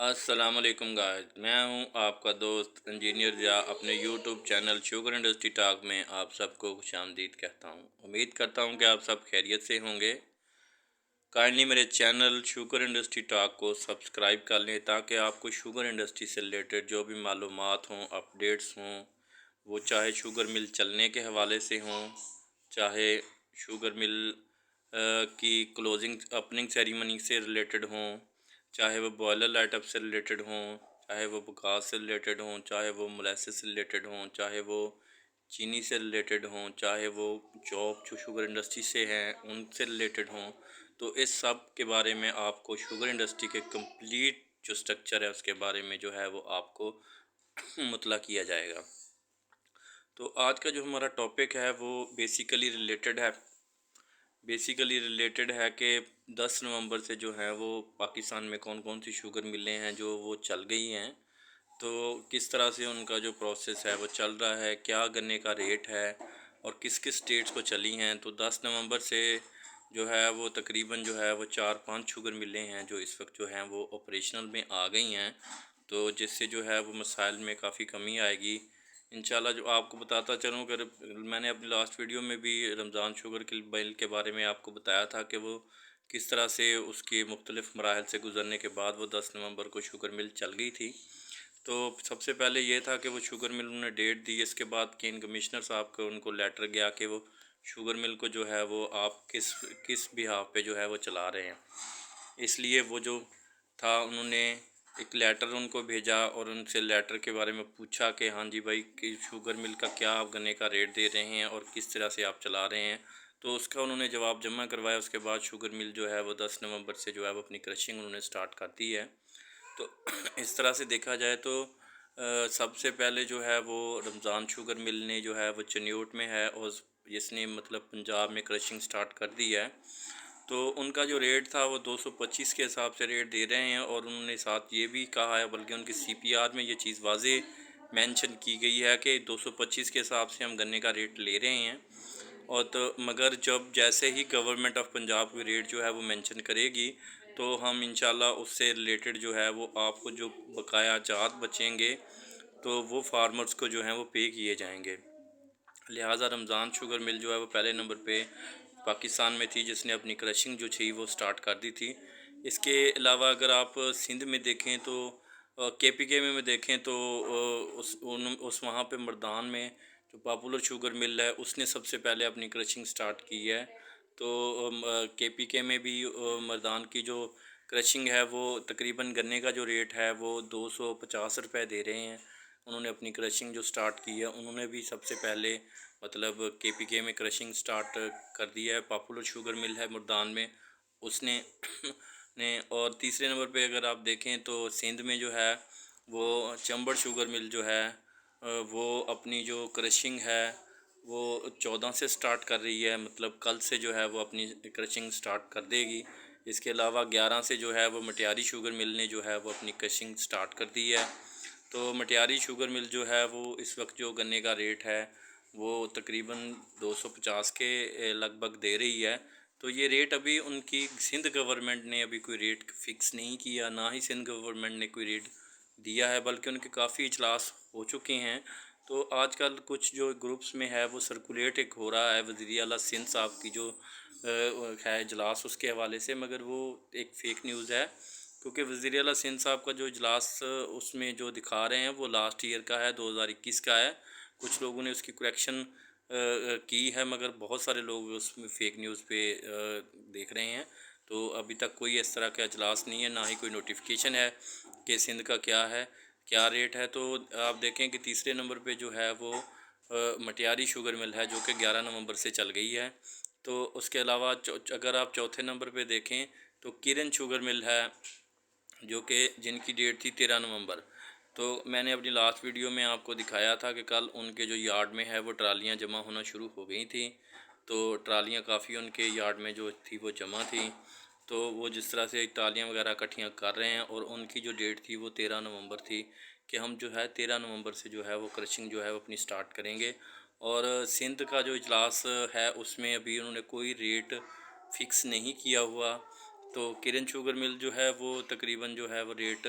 अस्सलाम वालेकुम गाइस, मैं हूं आपका दोस्त इंजीनियर ज़िया। अपने YouTube channel sugar industry talk में आप सबको खुशामदीद कहता हूं। उम्मीद करता हूं कि आप सब खैरियत से होंगे। काइंडली मेरे चैनल शुगर इंडस्ट्री टॉक को सब्सक्राइब कर लें ताकि आपको शुगर इंडस्ट्री से रिलेटेड जो भी मालूमात हों, अपडेट्स हों, वो चाहे शुगर मिल चलने के हवाले से हों, चाहे शुगर मिल की क्लोजिंग ओपनिंग सेरेमनी से रिलेटेड हों, चाहे वो बॉयलर लाइटअप से रिलेटेड हों, चाहे वो बुखार से रिलेटेड हों, चाहे वो मोलेसिस से रिलेटेड हों, चाहे वो चीनी से रिलेटेड हों, चाहे वो जॉब जो शुगर इंडस्ट्री से हैं उनसे रिलेटेड हों। तो इस सब के बारे में आपको शुगर इंडस्ट्री के कंप्लीट जो स्ट्रक्चर है उसके बारे में जो है वो आपको मुतला किया जाएगा। तो आज का जो हमारा टॉपिक है वो बेसिकली रिलेटेड है कि 10 नवंबर से जो है वो पाकिस्तान में कौन कौन सी शुगर मिलें हैं जो वो चल गई हैं। तो किस तरह से उनका जो प्रोसेस है वो चल रहा है, क्या गन्ने का रेट है और किस किस स्टेट्स को चली हैं। तो 10 नवंबर से जो है वो तकरीबन जो है वो 4-5 शुगर मिलें हैं जो इस वक्त जो हैं वो ऑपरेशनल में आ गई हैं। तो जिससे जो है वो मसाइल में काफ़ी कमी आएगी इंशाल्लाह। जो आपको बताता चलूँ, अगर मैंने अपनी लास्ट वीडियो में भी रमज़ान शुगर के बिल के बारे में आपको बताया था कि वो किस तरह से उसके मुख्तलिफ़ मराहल से गुज़रने के बाद वो 10 नवंबर को शुगर मिल चल गई थी। तो सबसे पहले ये था कि वो शुगर मिल उन्होंने डेट दी। इसके बाद केन कमिश्नर साहब को उनको लेटर गया कि वो शुगर मिल को जो है वो आप किस किस बिहाफ पे जो है वो चला रहे हैं। इसलिए वो जो था उन्होंने एक लेटर उनको भेजा और उनसे लेटर के बारे में पूछा कि हाँ जी भाई, कि शुगर मिल का क्या आप गन्ने का रेट दे रहे हैं और किस तरह से आप चला रहे हैं। तो उसका उन्होंने जवाब जमा करवाया। उसके बाद शुगर मिल जो है वो 10 नवंबर से जो है वो अपनी क्रशिंग उन्होंने स्टार्ट कर दी है। तो इस तरह से देखा जाए तो सबसे पहले जो है वो रमज़ान शुगर मिल ने जो है वो चन्योट में है और जिसने मतलब पंजाब में क्रशिंग स्टार्ट कर दी है। तो उनका जो रेट था वो 225 के हिसाब से रेट दे रहे हैं और उन्होंने साथ ये भी कहा है, बल्कि उनकी सीपीआर में ये चीज़ वाज़े मेंशन की गई है कि 225 के हिसाब से हम गन्ने का रेट ले रहे हैं। और तो मगर जब जैसे ही गवर्नमेंट ऑफ पंजाब की रेट जो है वो मेंशन करेगी तो हम इंशाल्लाह उससे रिलेटेड जो है वो आपको जो बकाया जात बचेंगे तो वो फार्मर्स को जो है वो पे किए जाएंगे। लिहाजा रमज़ान शुगर मिल जो है वो पहले नंबर पे पाकिस्तान में थी जिसने अपनी क्रशिंग जो थी वो स्टार्ट कर दी थी। इसके अलावा अगर आप सिंध में देखें तो केपीके में देखें तो उस वहाँ पे मर्दान में जो पॉपुलर शुगर मिल है उसने सबसे पहले अपनी क्रशिंग स्टार्ट की है। तो केपीके में भी मर्दान की जो क्रशिंग है वो तकरीबन गन्ने का जो रेट है वो 250 रुपये दे रहे हैं। उन्होंने अपनी क्रशिंग जो स्टार्ट की है उन्होंने भी सबसे पहले मतलब केपीके में क्रशिंग स्टार्ट कर दिया है। पॉपुलर शुगर मिल है मुर्दान में, उसने ने। और तीसरे नंबर पे अगर आप देखें तो सिंध में जो है वो चंबड़ शुगर मिल जो है वो अपनी जो क्रशिंग है वो 14 से स्टार्ट कर रही है, मतलब कल से जो है वो अपनी क्रशिंग स्टार्ट कर देगी। इसके अलावा 11 से जो है वो मटियारी शुगर मिल ने जो है वो अपनी क्रशिंग स्टार्ट कर दी है। तो मटियारी शुगर मिल जो है वो इस वक्त जो गन्ने का रेट है वो तकरीबन 250 के लगभग दे रही है। तो ये रेट अभी उनकी सिंध गवर्नमेंट ने अभी कोई रेट फ़िक्स नहीं किया, ना ही सिंध गवर्नमेंट ने कोई रेट दिया है, बल्कि उनके काफ़ी इजलास हो चुके हैं। तो आजकल कुछ जो ग्रुप्स में है वो सर्कुलेट एक हो रहा है वज़ीर आला सिंध साहब की जो है इजलास उसके हवाले से, मगर वो एक फ़ेक न्यूज़ है। क्योंकि वज़ीर आला सिंध साहब का जो इजलास उसमें जो दिखा रहे हैं वो लास्ट ईयर का है, 2021 का है। कुछ लोगों ने उसकी करेक्शन की है, मगर बहुत सारे लोग उसमें फ़ेक न्यूज़ पे देख रहे हैं। तो अभी तक कोई इस तरह का इजलास नहीं है, ना ही कोई नोटिफिकेशन है कि सिंध का क्या है, क्या रेट है। तो आप देखें कि तीसरे नंबर पे जो है वो मटियारी शुगर मिल है जो कि 11 नवंबर से चल गई है। तो उसके अलावा अगर आप चौथे नंबर पे देखें तो किरण शुगर मिल है जो कि जिनकी डेट थी 13 नवंबर। तो मैंने अपनी लास्ट वीडियो में आपको दिखाया था कि कल उनके जो यार्ड में है वो ट्रालियां जमा होना शुरू हो गई थी। तो ट्रालियां काफ़ी उनके यार्ड में जो थी वो जमा थी। तो वो जिस तरह से ट्रालियां वगैरह इकट्ठियाँ कर रहे हैं और उनकी जो डेट थी वो 13 नवंबर थी कि हम जो है 13 नवंबर से जो है वो क्रशिंग जो है वो अपनी स्टार्ट करेंगे। और सिंध का जो इजलास है उसमें अभी उन्होंने कोई रेट फ़िक्स नहीं किया हुआ। तो किरण शुगर मिल जो है वो तकरीबन जो है वो रेट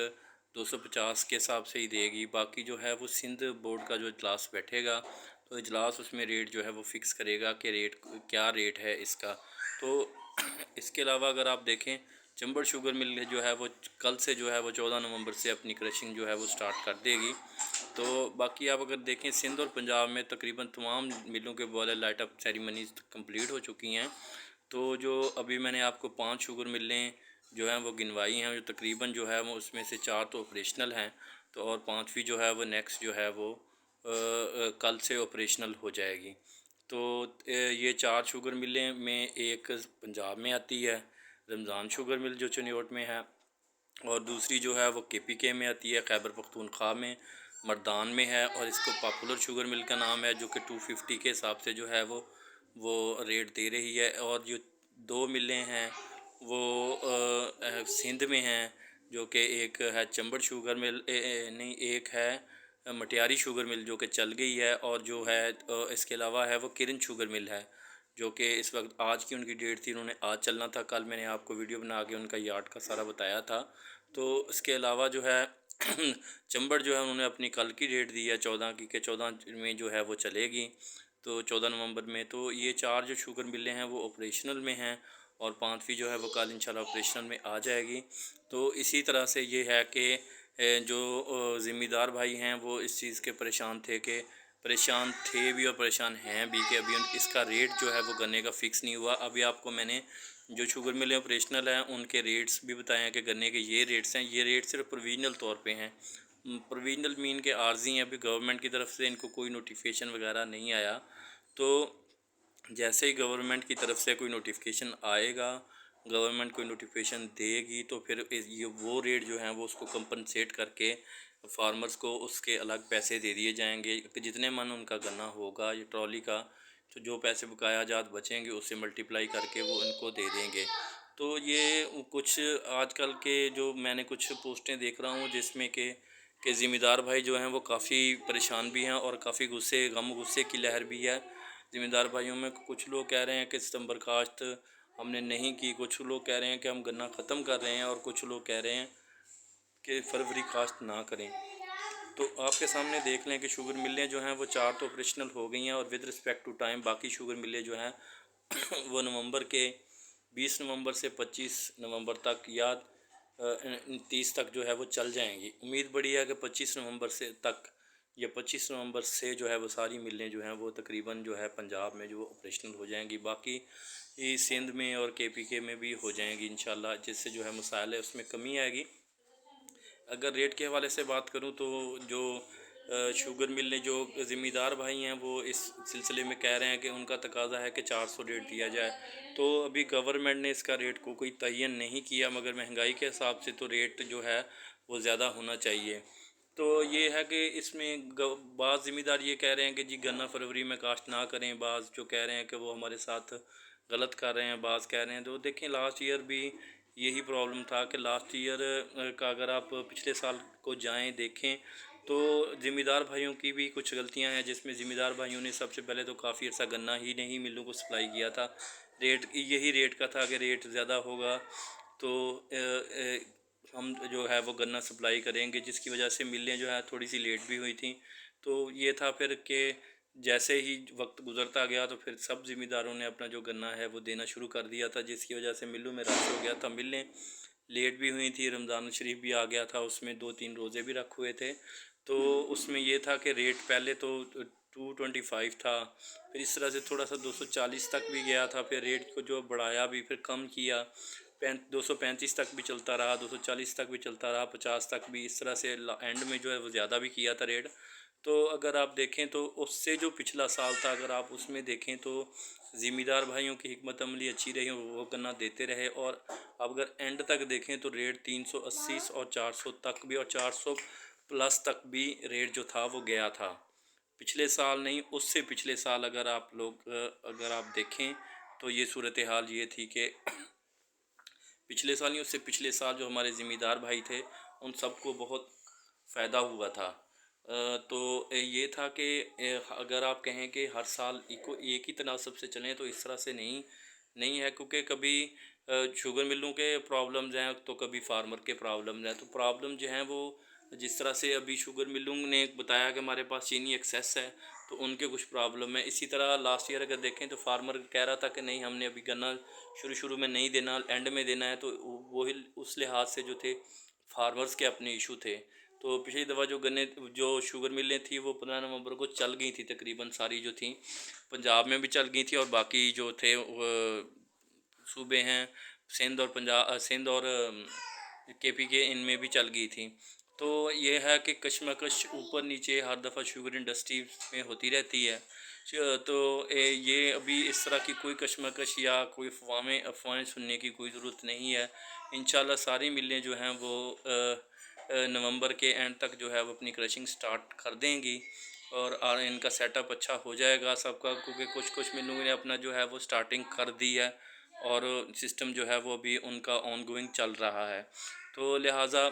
250 के हिसाब से ही देगी। बाकी जो है वो सिंध बोर्ड का जो इजलास बैठेगा तो इजलास उसमें रेट जो है वो फ़िक्स करेगा कि रेट क्या रेट है इसका। तो इसके अलावा अगर आप देखें, चंबड़ शुगर मिल जो है वो कल से जो है वो 14 नवंबर से अपनी क्रशिंग जो है वो स्टार्ट कर देगी। तो बाकी आप अगर देखें, सिंध और पंजाब में तकरीबन तमाम मिलों के boiler light up ceremonies complete हो चुकी हैं। तो जो अभी मैंने आपको 5 शुगर मिलें जो हैं वो गिनवाई हैं, जो तकरीबन जो है वो उसमें से 4 तो ऑपरेशनल हैं, तो और 5वीं जो है वो नेक्स्ट जो है वो कल से ऑपरेशनल हो जाएगी। तो ये 4 शुगर मिलें में एक पंजाब में आती है, रमज़ान शुगर मिल जो चिन्योट में है, और दूसरी जो है वो केपीके में आती है, खैबर पख्तूनख्वा में मर्दान में है, और इसको पॉपुलर शुगर मिल का नाम है, जो कि 250 के हिसाब से जो है वो रेट दे रही है। और जो 2 मिलें हैं वो सिंध में हैं, जो कि एक है चंबड़ शुगर मिल नहीं, एक है मटियारी शुगर मिल जो कि चल गई है, और जो है इसके अलावा है वो किरण शुगर मिल है, जो कि इस वक्त आज की उनकी डेट थी, उन्होंने आज चलना था। कल मैंने आपको वीडियो बना के उनका यार्ड का सारा बताया था। तो इसके अलावा जो है चंबड़ जो है उन्होंने अपनी कल की डेट दी है 14 की, कि 14 में जो है वो चलेगी, तो 14 नवंबर में। तो ये 4 जो शुगर मिलें हैं वो ऑपरेशनल में हैं, और 5वीं जो है वो कल इंशाल्लाह ऑपरेशनल में आ जाएगी। तो इसी तरह से ये है कि जो ज़िम्मेदार भाई हैं वो इस चीज़ के परेशान थे, कि परेशान थे भी और परेशान हैं भी, कि अभी इसका रेट जो है वो गन्ने का फ़िक्स नहीं हुआ। अभी आपको मैंने जो शुगर मिलें ऑपरेशनल हैं उनके रेट्स भी बताए हैं कि गन्ने के ये रेट्स हैं। ये रेट सिर्फ प्रोविजनल तौर पे हैं। प्रोविजनल मीन के आर्जी हैं, अभी गवर्नमेंट की तरफ से इनको कोई नोटिफिकेशन वगैरह नहीं आया। तो जैसे ही गवर्नमेंट की तरफ से कोई नोटिफिकेशन आएगा, गवर्नमेंट कोई नोटिफिकेशन देगी, तो फिर ये वो रेट जो हैं वो उसको कंपनसेट करके फार्मर्स को उसके अलग पैसे दे दिए जाएंगे। जितने मन उनका गन्ना होगा ये ट्रॉली का, तो जो पैसे बकाया जात बचेंगे उससे मल्टीप्लाई करके वो उनको दे देंगे। तो ये कुछ आजकल के जो मैंने कुछ पोस्टें देख रहा हूँ जिसमें कि ज़िम्मेदार भाई जो हैं वो काफ़ी परेशान भी हैं, और काफ़ी गुस्से की लहर भी है ज़िम्मेदार भाइयों में। कुछ लोग कह रहे हैं कि सितंबर काश्त हमने नहीं की, कुछ लोग कह रहे हैं कि हम गन्ना ख़त्म कर रहे हैं, और कुछ लोग कह रहे हैं कि फरवरी काश्त ना करें। तो आपके सामने देख लें कि शुगर मिलें जो हैं वो 4 तो ऑपरेशनल हो गई हैं, और विद रिस्पेक्ट टू टाइम बाकी शुगर मिलें जो हैं वो नवंबर के 20 नवंबर से 25 नवंबर तक या 30 तक जो है वो चल जाएंगी। उम्मीद बड़ी है कि 25 नवंबर से तक या 25 नवंबर से जो है वो सारी मिलें जो हैं वो तकरीबन जो है पंजाब में जो ऑपरेशनल हो जाएंगी। बाकी ये सिंध में और केपीके में भी हो जाएंगी इंशाल्लाह, जिससे जो है मसाइल है उसमें कमी आएगी। अगर रेट के हवाले से बात करूं तो जो शुगर मिल ने जो ज़िम्मेदार भाई हैं वो इस सिलसिले में कह रहे हैं कि उनका तकाजा है कि 400 रेट दिया जाए। तो अभी गवर्नमेंट ने इसका रेट को कोई तयन नहीं किया, मगर महंगाई के हिसाब से तो रेट जो है वो ज़्यादा होना चाहिए। तो ये है कि इसमें बाज़ ज़िम्मेदार ये कह रहे हैं कि जी गन्ना फरवरी में काश्त ना करें, बाज़ जो कह रहे हैं कि वो हमारे साथ गलत कर रहे हैं, बाज़ कह रहे हैं। तो देखें, लास्ट ईयर भी यही प्रॉब्लम था कि लास्ट ईयर का अगर आप पिछले साल को जाएं देखें तो ज़िम्मेदार भाइयों की भी कुछ गलतियां हैं, जिसमें ज़िम्मेदार भाइयों ने सबसे पहले तो काफ़ी अर्सा गन्ना ही नहीं मिलों को सप्लाई किया था। रेट यही रेट का था कि रेट ज़्यादा होगा तो हम जो है वो गन्ना सप्लाई करेंगे, जिसकी वजह से मिलें जो है थोड़ी सी लेट भी हुई थी। तो ये था फिर कि जैसे ही वक्त गुजरता गया तो फिर सब ज़िम्मेदारों ने अपना जो गन्ना है वो देना शुरू कर दिया था, जिसकी वजह से मिलों में रश हो गया था। मिलें लेट भी हुई थी, रमज़ान शरीफ भी आ गया था, उसमें 2-3 रोज़े भी रखे हुए थे। तो उसमें ये था कि रेट पहले तो 225 था, फिर इस तरह से थोड़ा सा 240 तक भी गया था, फिर रेट को जो बढ़ाया भी फिर कम किया, 235 तक भी चलता रहा, 240 तक भी चलता रहा, 50 तक भी, इस तरह से एंड में जो है वो ज़्यादा भी किया था रेट। तो अगर आप देखें तो उससे जो पिछला साल था अगर आप उसमें देखें तो ज़िम्मेदार भाइयों की हिकमत अमली अच्छी रही, वो गन्ना देते रहे। और अब अगर एंड तक देखें तो रेट 380 और 400 तक भी, और 400 प्लस तक भी रेट जो था वो गया था। पिछले साल नहीं, उससे पिछले साल अगर आप लोग अगर आप देखें तो ये सूरत हाल ये थी कि पिछले साल नहीं, उससे पिछले साल जो हमारे ज़िम्मेदार भाई थे उन सबको बहुत फ़ायदा हुआ था। तो ये था कि अगर आप कहें कि हर साल एक ही तनासब से चलें तो इस तरह से नहीं है, क्योंकि कभी शुगर मिलों के प्रॉब्लम्स हैं तो कभी फार्मर के प्रॉब्लम्स हैं। तो प्रॉब्लम जो हैं वो जिस तरह से अभी शुगर मिलों ने बताया कि हमारे पास चीनी एक्सेस है, तो उनके कुछ प्रॉब्लम है। इसी तरह लास्ट ईयर अगर देखें तो फार्मर कह रहा था कि नहीं, हमने अभी गन्ना शुरू शुरू में नहीं देना, एंड में देना है। तो वही उस लिहाज से जो थे फार्मर्स के अपने इशू थे। तो पिछली दफ़ा जो शुगर मिलें थी वो 15 नवंबर को चल गई थी, तकरीबन सारी जो थी पंजाब में भी चल गई थी, और बाकी जो थे सूबे हैं सिंध और केपी के, इनमें भी चल गई थी। तो ये है कि कशमकश ऊपर नीचे हर दफ़ा शुगर इंडस्ट्री में होती रहती है। तो ये अभी इस तरह की कोई कशमकश या कोई अफवाहें सुनने की कोई ज़रूरत नहीं है। इंशाल्लाह सारी मिलें जो हैं वो नवंबर के एंड तक जो है वो अपनी क्रशिंग स्टार्ट कर देंगी, और इनका सेटअप अच्छा हो जाएगा सबका, क्योंकि कुछ कुछ मिलों ने अपना जो है वो स्टार्टिंग कर दी है, और सिस्टम जो है वो भी उनका ऑनगोइंग चल रहा है। तो लिहाजा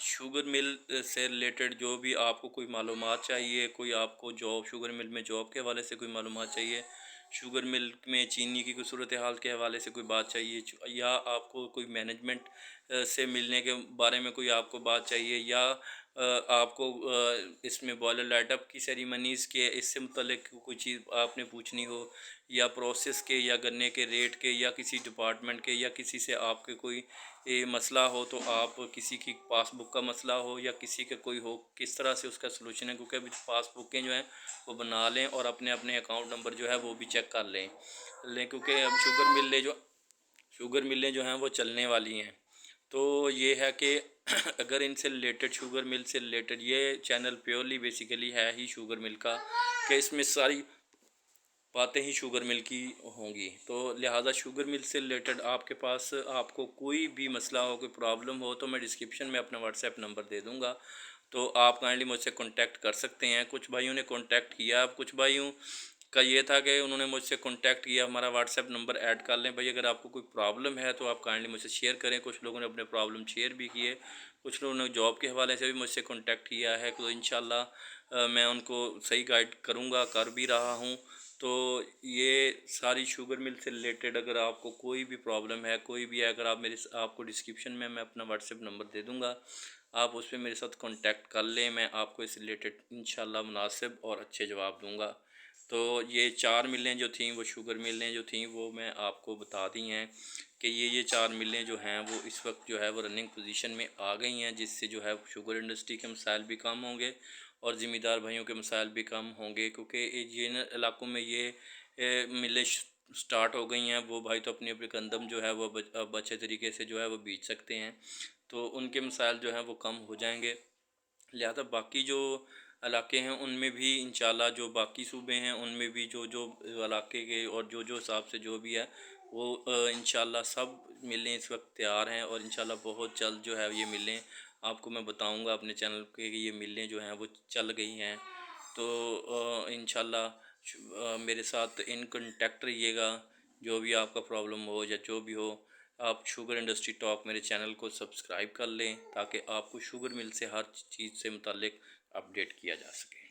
शुगर मिल से रिलेटेड जो भी आपको कोई मालूमात चाहिए, कोई आपको जॉब शुगर मिल में जॉब के हवाले से कोई मालूमात चाहिए, शुगर मिल में चीनी की कोई सूरत हाल के हवाले से कोई बात चाहिए, या आपको कोई मैनेजमेंट से मिलने के बारे में कोई आपको बात चाहिए, या आपको इसमें बॉयलर लाइटअप की सेरेमनीज़ के इससे मुतल्लिक कोई चीज़ आपने पूछनी हो, या प्रोसेस के, या गन्ने के रेट के, या किसी डिपार्टमेंट के, या किसी से आपके कोई ये मसला हो, तो आप किसी की पासबुक का मसला हो या किसी का कोई हो, किस तरह से उसका सलूशन है। क्योंकि अभी पासबुकें जो हैं वो बना लें और अपने अपने अकाउंट नंबर जो है वो भी चेक कर लें, क्योंकि अब शुगर मिलें जो हैं वो चलने वाली हैं। तो ये है कि अगर इनसे रिलेटेड शुगर मिल से रिलेटेड, ये चैनल प्योरली बेसिकली है ही शुगर मिल का, कि इसमें सारी बातें ही शुगर मिल की होंगी। तो लिहाजा शुगर मिल से रिलेटेड आपके पास आपको कोई भी मसला हो, कोई प्रॉब्लम हो, तो मैं डिस्क्रिप्शन में अपना व्हाट्सएप नंबर दे दूँगा, तो आप काइंडली मुझसे कांटेक्ट कर सकते हैं। कुछ भाइयों ने कांटेक्ट किया, अब कुछ भाइयों का ये था कि उन्होंने मुझसे कांटेक्ट किया, हमारा व्हाट्सएप नंबर ऐड कर लें भाई, अगर आपको कोई प्रॉब्लम है तो आप काइंडली मुझसे शेयर करें। कुछ लोगों ने अपने प्रॉब्लम शेयर भी किए, कुछ लोगों ने जॉब के हवाले से भी मुझसे कांटेक्ट किया है, तो इंशाल्लाह मैं उनको सही गाइड करूँगा, कर भी रहा हूँ। तो ये सारी शुगर मिल से रिलेटेड अगर आपको कोई भी प्रॉब्लम है, कोई भी है, अगर आपको डिस्क्रिप्शन में मैं अपना व्हाट्सएप नंबर दे दूँगा, आप उस पर मेरे साथ कांटेक्ट कर लें, मैं आपको इस रिलेटेड इंशाल्लाह मुनासिब और अच्छे जवाब दूँगा। तो ये 4 मिलें जो थीं, वो शुगर मिलें जो थीं, वो मैं आपको बता दी हैं कि ये 4 मिलें जो हैं वो इस वक्त जो है वो रनिंग पोजीशन में आ गई हैं, जिससे जो है शुगर इंडस्ट्री के मसाइल भी कम होंगे और ज़िम्मेदार भाइयों के मसाइल भी कम होंगे। क्योंकि जिन इलाकों में ये मिलें स्टार्ट हो गई हैं, वो भाई तो अपनी अपनी गंदम जो है वो अब अच्छे तरीके से जो है वो बीज सकते हैं, तो उनके मसाइल जो हैं वो कम हो जाएंगे। लिहाजा बाकी जो इलाके हैं उनमें भी इंशाल्लाह, जो बाकी सूबे हैं उनमें भी जो जो इलाके के और जो हिसाब से जो भी है वो इंशाल्लाह सब मिलें इस वक्त तैयार हैं, और इंशाल्लाह बहुत जल्द जो है ये मिलें आपको मैं बताऊंगा अपने चैनल पे कि ये मिलें जो हैं वो चल गई हैं। तो इंशाल्लाह मेरे साथ इन कांटेक्ट रहिएगा, जो भी आपका प्रॉब्लम हो या जो भी हो। आप शुगर इंडस्ट्री टॉक मेरे चैनल को सब्सक्राइब कर लें, ताकि आपको शुगर मिल से हर चीज़ से मुतालिक अपडेट किया जा सके।